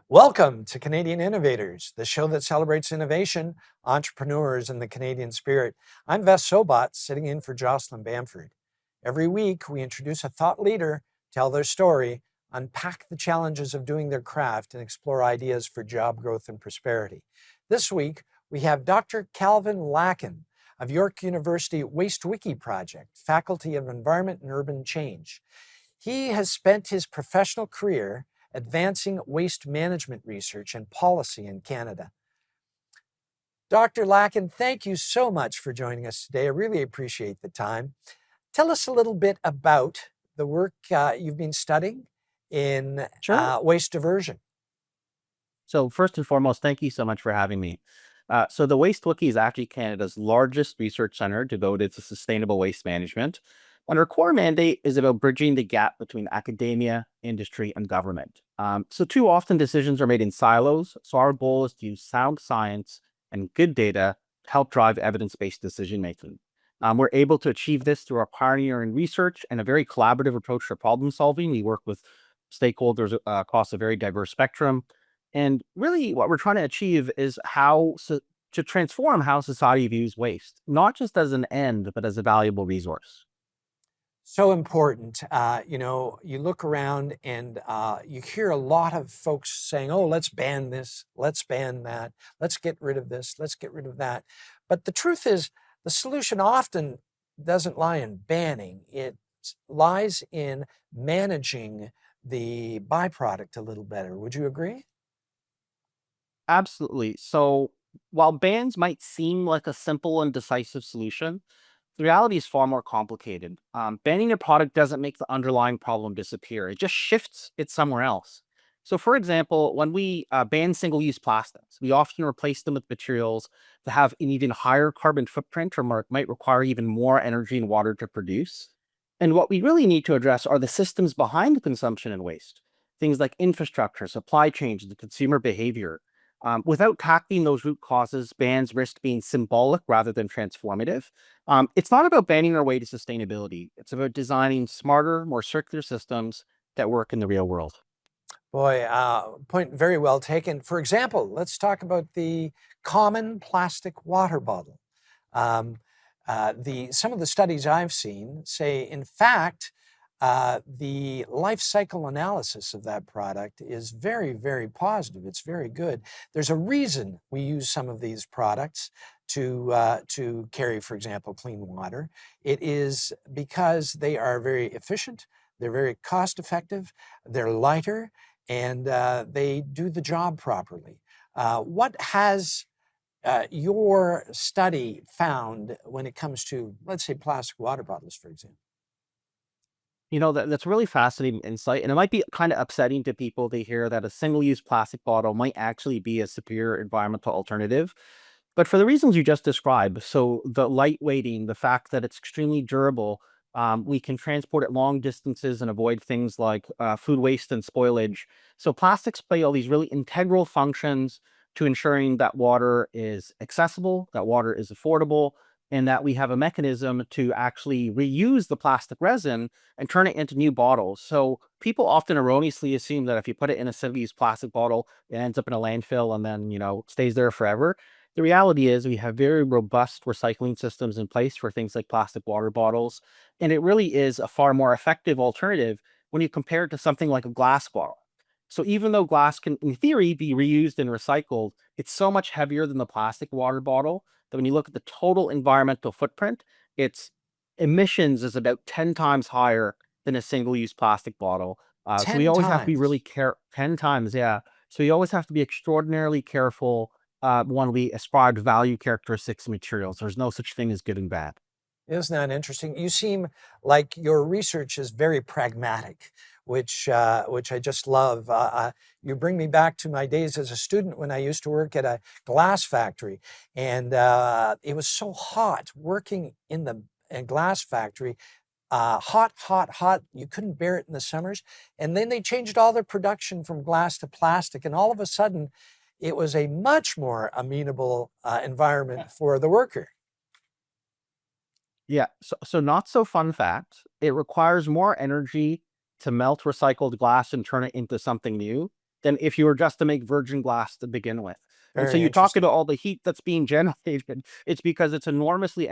Welcome to Canadian Innovators, the show that celebrates innovation, entrepreneurs, and the Canadian spirit. I'm Ves Sobot, sitting in for Jocelyn Bamford. Every week, we introduce a thought leader, tell their story, unpack the challenges of doing their craft, and explore ideas for job growth and prosperity. This week, we have Dr. Calvin Lakhan of York University Waste Wiki Project, Faculty of Environment and Urban Change. He has spent his professional career advancing waste management research and policy in Canada. Dr. Lakhan, thank you so much for joining us today. I really appreciate the time. Tell us a little bit about the work you've been studying in Sure. waste diversion. So first and foremost, thank you so much for having me. So the Waste Wiki is actually Canada's largest research center devoted to sustainable waste management. And our core mandate is about bridging the gap between academia, industry, and government. So too often decisions are made in silos. So our goal is to use sound science and good data to help drive evidence-based decision making. We're able to achieve this through our pioneering research and a very collaborative approach to problem solving. We work with stakeholders across a very diverse spectrum, and really, what we're trying to achieve is to transform how society views waste, not just as an end, but as a valuable resource. So important. You look around and you hear a lot of folks saying, oh, let's ban this, let's ban that, let's get rid of this, let's get rid of that. But the truth is, the solution often doesn't lie in banning, it lies in managing the byproduct a little better. Would you agree? Absolutely. So, while bans might seem like a simple and decisive solution, the reality is far more complicated. Banning a product doesn't make the underlying problem disappear, it just shifts it somewhere else. So, for example, when we ban single use plastics, we often replace them with materials that have an even higher carbon footprint or might require even more energy and water to produce. And what we really need to address are the systems behind the consumption and waste, things like infrastructure, supply chains, and consumer behavior. Without tackling those root causes, bans risk being symbolic rather than transformative. It's not about banning our way to sustainability. It's about designing smarter, more circular systems that work in the real world. Boy, point very well taken. For example, let's talk about the common plastic water bottle. Um, some of the studies I've seen say, in fact, the life cycle analysis of that product is very, very positive. It's very good. There's a reason we use some of these products to carry, for example, clean water. It is because they are very efficient, they're very cost effective, they're lighter, and they do the job properly. What has your study found when it comes to, let's say, plastic water bottles, for example? That's really fascinating insight. And it might be kind of upsetting to people to hear that a single use plastic bottle might actually be a superior environmental alternative. But for the reasons you just described, so the light weighting, the fact that it's extremely durable, we can transport it long distances and avoid things like food waste and spoilage. So plastics play all these really integral functions to ensuring that water is accessible, that water is affordable, and that we have a mechanism to actually reuse the plastic resin and turn it into new bottles. So people often erroneously assume that if you put it in a single-use plastic bottle, it ends up in a landfill and then, stays there forever. The reality is we have very robust recycling systems in place for things like plastic water bottles, and it really is a far more effective alternative when you compare it to something like a glass bottle. So even though glass can, in theory, be reused and recycled, it's so much heavier than the plastic water bottle that when you look at the total environmental footprint, its emissions is about 10 times higher than a single-use plastic bottle. So we 10 always have to be really times. care 10 times, yeah. So you always have to be extraordinarily careful when we ascribe value characteristics to materials. There's no such thing as good and bad. Isn't that interesting? You seem like your research is very pragmatic, which I just love. You bring me back to my days as a student when I used to work at a glass factory, and it was so hot working in the glass factory. Hot, hot, hot. You couldn't bear it in the summers. And then they changed all their production from glass to plastic, and all of a sudden, it was a much more amenable environment for the worker. Yeah. So not so fun fact. It requires more energy to melt recycled glass and turn it into something new than if you were just to make virgin glass to begin with. And so Very you talk interesting. about all the heat that's being generated. It's because it's enormously